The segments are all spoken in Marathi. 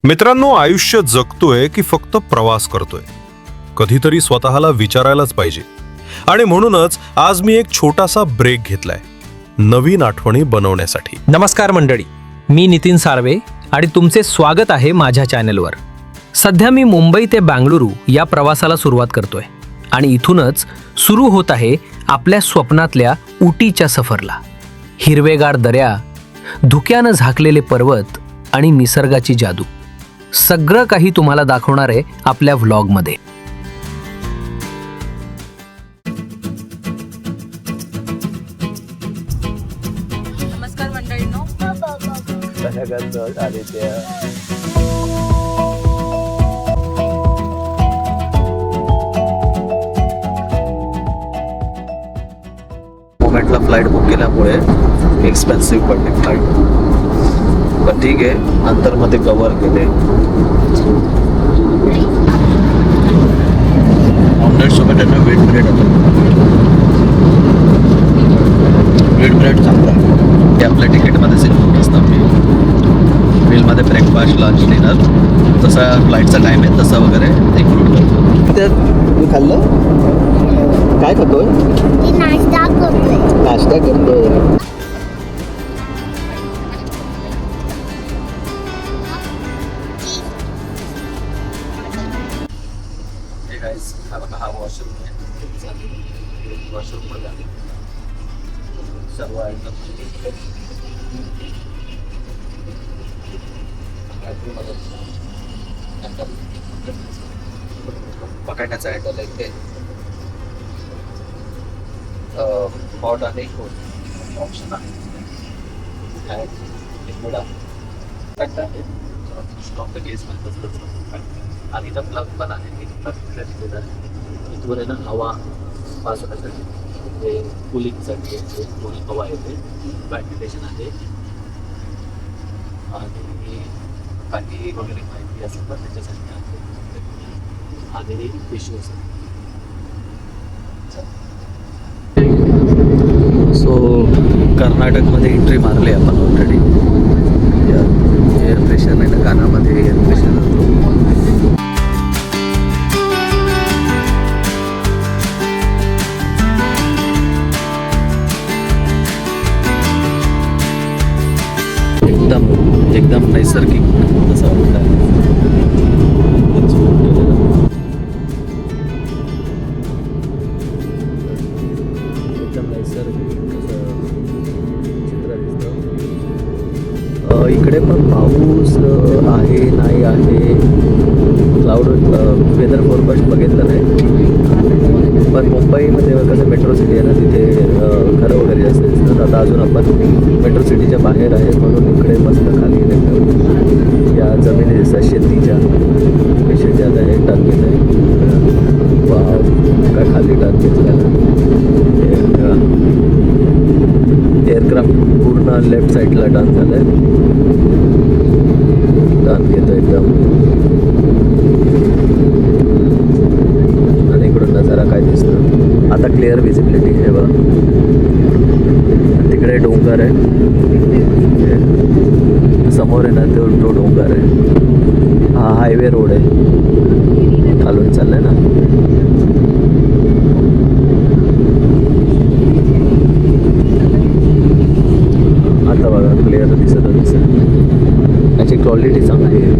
मित्रांनो, आयुष्य जगतोय की फक्त प्रवास करतोय? कधीतरी स्वतःला विचारायलाच पाहिजे. आणि म्हणूनच आज मी एक छोटासा ब्रेक घेतलाय नवीन आठवणी बनवण्यासाठी. नमस्कार मंडळी, मी नितीन साळवे आणि तुमचे स्वागत आहे माझ्या चॅनलवर. सध्या मी मुंबई ते बंगळुरू या प्रवासाला सुरुवात करतोय आणि इथूनच सुरू होत आहे आपल्या स्वप्नातल्या उटीच्या सफरला. हिरवेगार दऱ्या, धुक्यानं झाकलेले पर्वत आणि निसर्गाची जादू, सगळं काही तुम्हाला दाखवणार आहे आपल्या व्लॉगमध्ये. नमस्कार मंडळींनो. मोमेंटला फ्लाईट बुक केल्यामुळे एक्सपेन्सिव्ह पडली फ्लाईट, पण ठीक आहे, नंतर मध्ये कव्हर केले. ऑमलेट सोबत त्यांना व्हीट ब्रेड होतं. व्हीट ब्रेड चांगला ते आपल्या तिकीटमध्येच इन्क्लूड असतं. बिलमध्ये ब्रेकफास्ट, लंच, डिनर जसा फ्लाईटचा टाईम आहे तसा वगैरे इन्क्लूड करतो. त्यात मी खाल्लं. काय खातोय? नाश्ता करतोय. नाश्ता करतोय. हा वॉशरूम आहे. वॉशरूम मध्ये सर्व पकडण्याचा हँडल आहे ते. हॉट आणि कोल्ड ऑप्शन आहे. स्टॉप द केस आणि इथं प्लग पण आहे. इथवर आहे ना हवा पास होण्यासाठी, ते कूलिंगसाठी दोन्ही हवा येते, व्हेंटिलेशन आहे आणि काही वगैरे माहिती असेल तर त्याच्यासाठी आहे आणि टिश्यू असेल. सो कर्नाटकमध्ये एंट्री मारली आपण ऑलरेडी. एअर प्रेशर नाही ना, कानामध्ये एअर प्रेशर होतो. एकदम नैसर्गिक तसं वाटतं. एकदम नैसर्गिक चित्र दिसतं. इकडे पण पाऊस आहे नाही आहे, क्लाउड वेदर फोरकास्ट बघितलं नाही. पण मुंबईमध्ये कसं मेट्रो सिटी आहे ना, तिथे घरं वगैरे जास्त दिसतात. आता अजून आपण मेट्रो सिटीच्या बाहेर आहे म्हणून इकडे मस्त खाली या जमिनी दिसतात शेतीच्या. पेशा ज्यादा आहे, टार्गेट आहे. का खाली टार्गेट झालं. एअरक्राफ्ट पूर्ण लेफ्ट साईडला डन झालं आहे. डन घेतो एकदम. आणि इकडून नजारा काय दिसतं आता, क्लिअर व्हिजिबिलिटी आहे बघा. तिकडे डोंगर आहे, समोर आहे ना तो डोंगर आहे. हा हायवे रोड आहे, खालून चाललाय ना. आता बघा क्लिअर दिसत. याची क्वालिटी चांगली आहे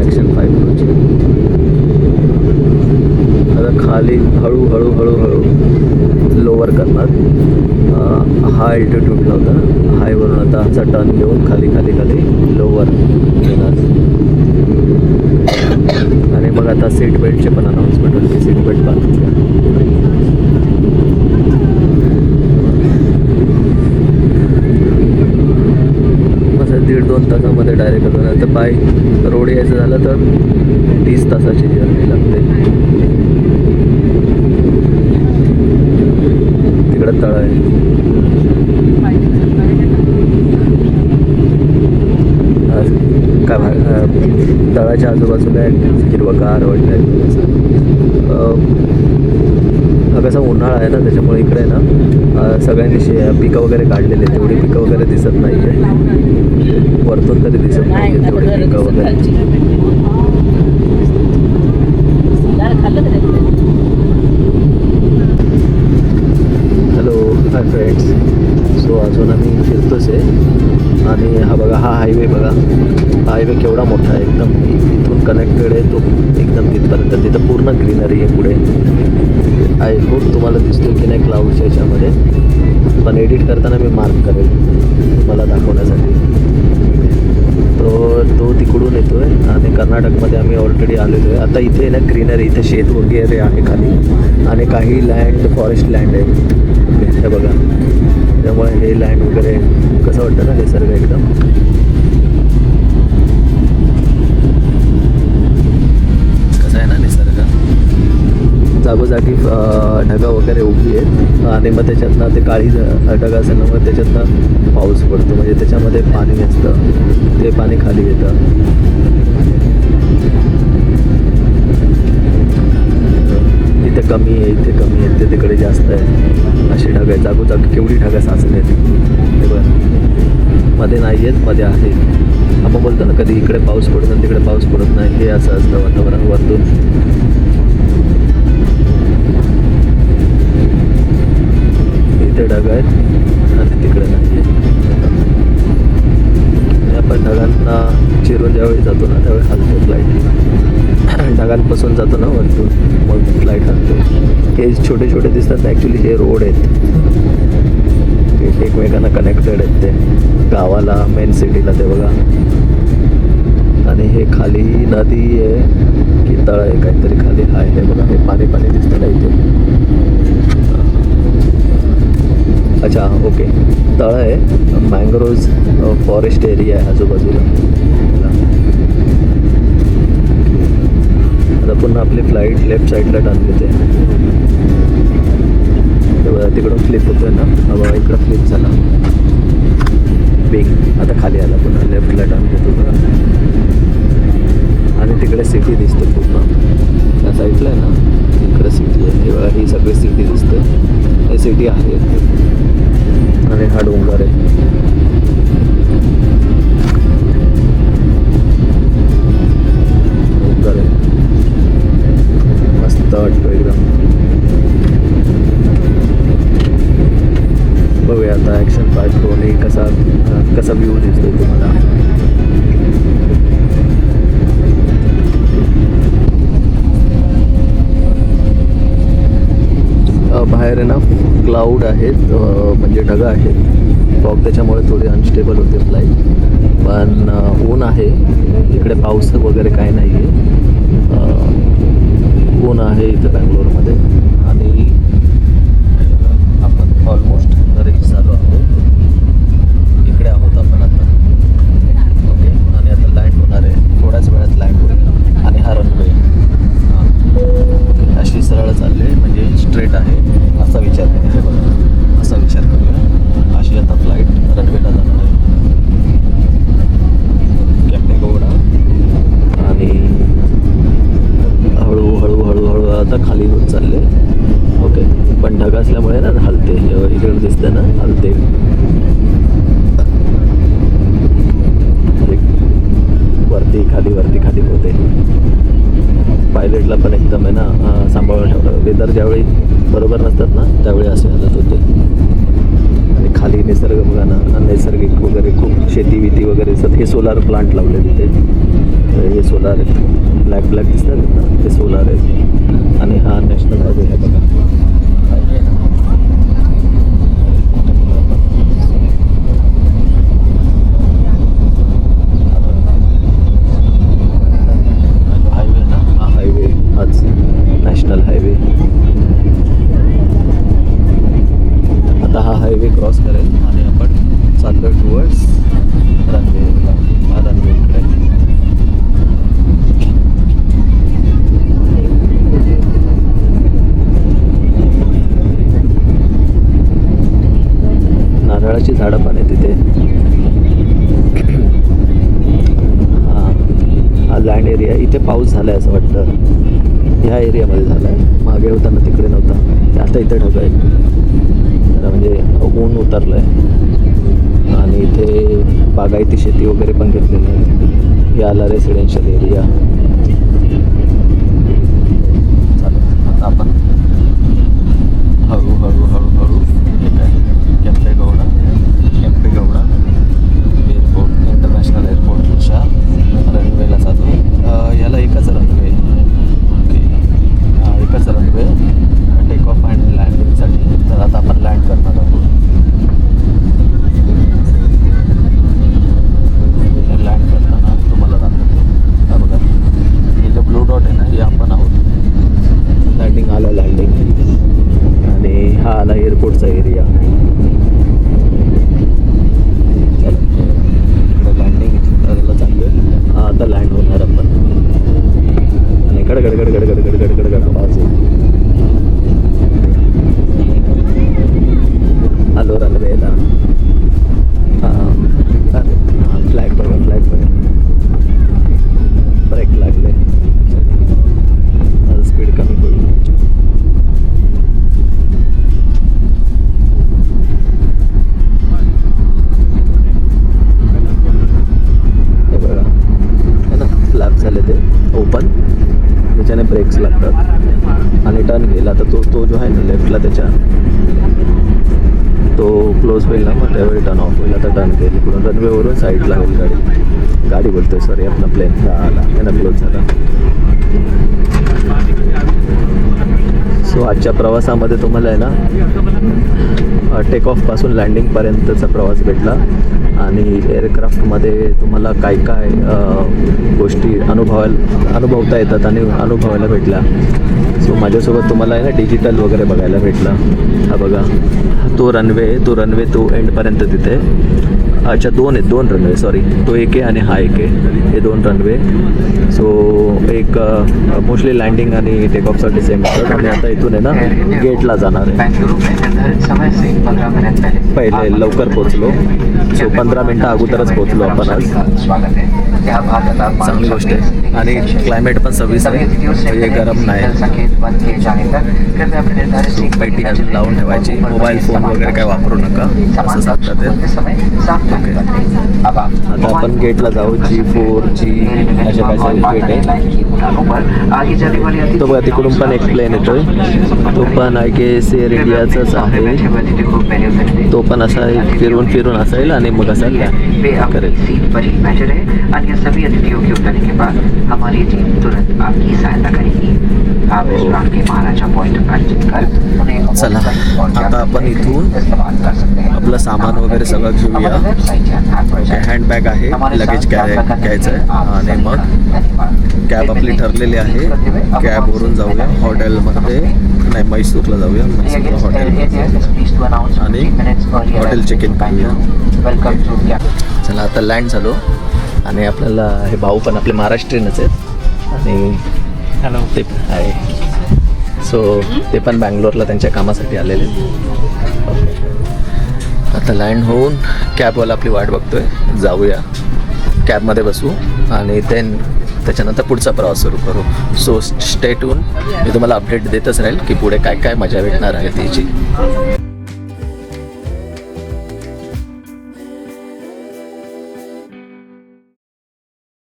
ॲक्शन 5 प्रोची. आता खाली हळूहळू लोअर करणार. हा अल्टिट्यूडला होता ना, हायवरून आता असा टर्न घेऊन खाली लोअर घेणार. आणि मग आता सीट बेल्टचे पण अनाऊन्समेंट होते. सीट बेल्ट बांधून असं 1.5-2 तासामध्ये डायरेक्ट होतं. नाही तर बाय रोड यायचं झालं तर 30 तासाची जर्नी लागते. तिकडं तळ आहे. तळाच्या आजूबाजूला हिरवगार वाटतं हा कसा उन्हाळा आहे ना, त्याच्यामुळे इकडे ना सगळ्यांनी पिकं वगैरे काढलेले, तेवढी पिकं वगैरे दिसत नाही आहे, वरतून तरी दिसत नाही तेवढी पिकं वगैरे. Hello, hi friends. सो अजून आम्ही फिरतोच आहे आणि हा बघा, हा हायवे बघा, हा हायवे केवढा मोठा आहे एकदम. इथून कनेक्टेड आहे तो एकदम तिथपर्यंत. तिथं पूर्ण ग्रीनरी आहे पुढे. आय होप तुम्हाला दिसतोय की नाही क्लाउडच्या याच्यामध्ये, पण एडिट करताना मी मार्क करेल तुम्हाला दाखवण्यासाठी. तो तिकडून येतो आहे आणि कर्नाटकमध्ये आम्ही ऑलरेडी आलेलो आहे. आता इथे ना ग्रीनरी, इथे शेत वगैरे आहे खाली आणि काही लँड फॉरेस्ट लँड आहे हे बघा. त्यामुळे हे लँड वगैरे कसं वाटतं ना निसर्ग एकदम. कसं आहे ना निसर्ग, जागोजागी ढगा वगैरे उभी आहेत आणि मग त्याच्यातनं ते काळी ढगा असल्यामुळे त्याच्यातनं पाऊस पडतो, म्हणजे त्याच्यामध्ये पाणी असतं, ते पाणी खाली येतं. इथे कमी आहे, इथे कमी आहे, ते तिकडे जास्त आहे. अशी ढग आहे, जागोजागी केवढी ढगा साचली आहेत ते बघ. मध्ये नाही आहेत, मध्ये आहेत. आपण बोलतो ना कधी इकडे पाऊस पडतो आणि तिकडे पाऊस पडत नाही, हे असं असतं वातावरण वरतून. इथे ढग आहेत आणि तिकडे नाही आहेत. आपण ढगांना चिरून ज्यावेळी जातो ना त्यावेळी हलतो फ्लाईट. ढगांपासून जातो ना वरतून मग फ्लाईट हलतो. हे छोटे छोटे दिसतात, ॲक्च्युली हे रोड आहेत, एकमेकांना कनेक्टेड आहेत ते गावाला, मेन सिटीला ते बघा. आणि हे खाली नदी आहे की तळ आहे काहीतरी खाली आहे हे बघा. हे पाणी पाणी दिसतं ना इथे. अच्छा ओके, तळ आहे, मँग्रोव्ज फॉरेस्ट एरिया आहे आजूबाजूला. आता पुन्हा आपली फ्लाईट लेफ्ट साईडला टर्न घेते. तिकडून फ्लिप होतोय ना, हा बघा इकडं फ्लिप झाला विंग. आता खाली आला, पुन्हा लेफ्टला टर्न घेतो बघा. आणि तिकडे सिटी दिसते पूर्ण त्या साईडला आहे ना, इकडे सिटी आहे हे बघा. ही सगळी सिटी दिसते, हे सिटी आहे आणि हा डोंगर आहे. डोंगर आहे, मस्त वाटतो एकदम. बघूया आता ॲक्शन 5 प्रोने कसा व्ह्यू दिसतो तुम्हाला. बाहेर आहे ना क्लाउड आहेत, म्हणजे ढगा आहेत, फॉग, त्याच्यामुळे थोडी अनस्टेबल होते फ्लाईट. पण ऊन आहे इकडे, पाऊस वगैरे काय नाही आहे. ऊन आहे इथं बँगलोरमध्ये. आणि आपण ऑलमोस्ट रीच झालो आहोत. इकडे आहोत आपण आता. ओके, आणि आता लँड होणार आहे, थोड्याच वेळात लँड होईल. आणि हा रनवे ओके, अशी सरळ चालले म्हणजे स्ट्रेट आहे असा विचार करूया. हे बघा, असा विचार करूया. अशी आता फ्लाईट रनवेला जाणार आहे. कॅप्टेगोडा आणि हळूहळू आता खाली होत चालले. ओके, पण ढग असल्यामुळे ना हलते, इकडे दिसते ना हलते. वरती खाली होते. पायलटला पण एकदम आहे ना सांभाळून ठेवलं. वेदर ज्यावेळी बरोबर नसतात ना त्यावेळी असे हालत होते. आणि खाली निसर्ग बघा ना, नैसर्गिक वगैरे खूप शेती वगैरे दिसतात. हे सोलार प्लांट लावले तिथे, हे सोलार आहेत, ब्लॅक दिसतात ना, ते सोलार आहेत. आणि हा नॅशनल हायवे आहे बघा. हायवे ना, हा हायवे, हाच नॅशनल हायवे. आता हा हायवे क्रॉस करेल आणि आपण चाललो टुवर्ड्स रनवे. हा रनवे इकडे. एरिया आहे. इथे पाऊस झाला आहे असं वाटतं. ह्या एरियामध्ये झाला आहे. मागे होताना तिकडे नव्हता. आता इथे ढग आहे. जरा म्हणजे ऊन उतरलं आहे. आणि इथे बागायती शेती वगैरे पण घेतलेली आहे. हे आला रेसिडेन्शियल एरिया. चालेल आता आपण हळूहळू केम्पेगौडा एअरपोर्ट इंटरनॅशनल एअरपोर्टच्या रनवेला जातो. याला एकच रनवे. ओके, एकच रनवे टेक ऑफ आणि लँडिंगसाठी. तर आता आपण लँड करणार आहोत. लँड करताना तुम्हाला दाखवतो. हा बघा, हे जो ब्लू डॉट आहे ना, हे आपण आहोत. लँडिंग आलं, लँडिंग. आणि हा आला एअरपोर्टचा एरिया. इकडे लँडिंग करायला चालू आहे. हा आता लँड होणार आपण. आणि गडगड आवाज आहे. आलो रनवेला. फ्लॅग बघा, ब्रेक लागले. स्पीड कमी होईल. हे बघा, है ना, फ्लॅप झाले ते ओपन. त्याच्याने ब्रेक्स लागतात आणि टर्न गेला तर तो जो आहे ना लेफ्टला त्याच्या तो क्लोज होईल ना, मग त्यावेळी टर्न ऑफ होईल. आता टर्न केली इकडून रनवेवरून साईडला होईल गाडी बोलतोय सॉरी, आपला प्लेन आला त्यांना क्लोज झाला. सो आजच्या प्रवासामध्ये तुम्हाला आहे ना टेक ऑफपासून लँडिंगपर्यंतचा प्रवास भेटला. आणि एअरक्राफ्टमध्ये तुम्हाला काय काय गोष्टी अनुभवता येतात आणि अनुभवायला भेटल्या. सो माझ्यासोबत तुम्हाला आहे ना डिजिटल वगैरे बघायला भेटला. हा बघा, तो रनवे तो एंडपर्यंत तिथे. अच्छा, दोन रनवे सॉरी, तो एक आहे आणि हा एक आहे. हे 2 रनवे. सो एक मोस्टली लँडिंग आणि टेक ऑफसाठी सेम असतात. आणि आता इथून आहे ना गेटला जाणार आहे. पहिले लवकर पोचलो. सो 15 मिनटं अगोदरच पोचलो आपण आज. चांगली गोष्ट आहे. आणि क्लायमेट पण 26 आहे, म्हणजे गरम नाही. पेटी अजून लावून ठेवायची. मोबाईल फोन वगैरे काय वापरू नका असं सांगतात ते. ओके, आता आपण गेटला जाऊ. G4 अशा काय गेट आहे. तो बघा, तिकडून पण एक प्लेन येतोय. तो पण आय गेस एअर इंडियाचाच आहे. तो पण असा फिरून असेल आणि मग असा करेल. अन्य सभी अतिथियों के उतरने के बाद हमारी टीम तुरंत आपकी सहायता करेगी. आप इस उड़ान के महाराजा पॉइंट पर कर उन्हें चला आता आपण इथून आपलं सामान वगैरे सगळं घेऊया. हँडबॅग आहे, लगेज घ्यायचं आहे. आणि मग कॅब आपली ठरलेली आहे. कॅबवरून जाऊया हॉटेलमध्ये, नाही मैसूरला जाऊया. मैसूरला हॉटेल आणि हॉटेल चेक इन करूया. चला आता लँड झालो. आणि आपल्याला हे भाऊ पण आपले महाराष्ट्रीयनच आहेत. आणि हॅलो ते पण आहे. सो ते पण बँगलोरला त्यांच्या कामासाठी आलेले. आता लँड होऊन कॅबवाला आपली वाट बघतोय. जाऊया कॅबमध्ये बसू आणि त्याच्यानंतर पुढचा प्रवास सुरू करू. So stay tune. मी तुम्हाला अपडेट देतच राहील की पुढे काय काय मजा भेटणार आहे त्याची.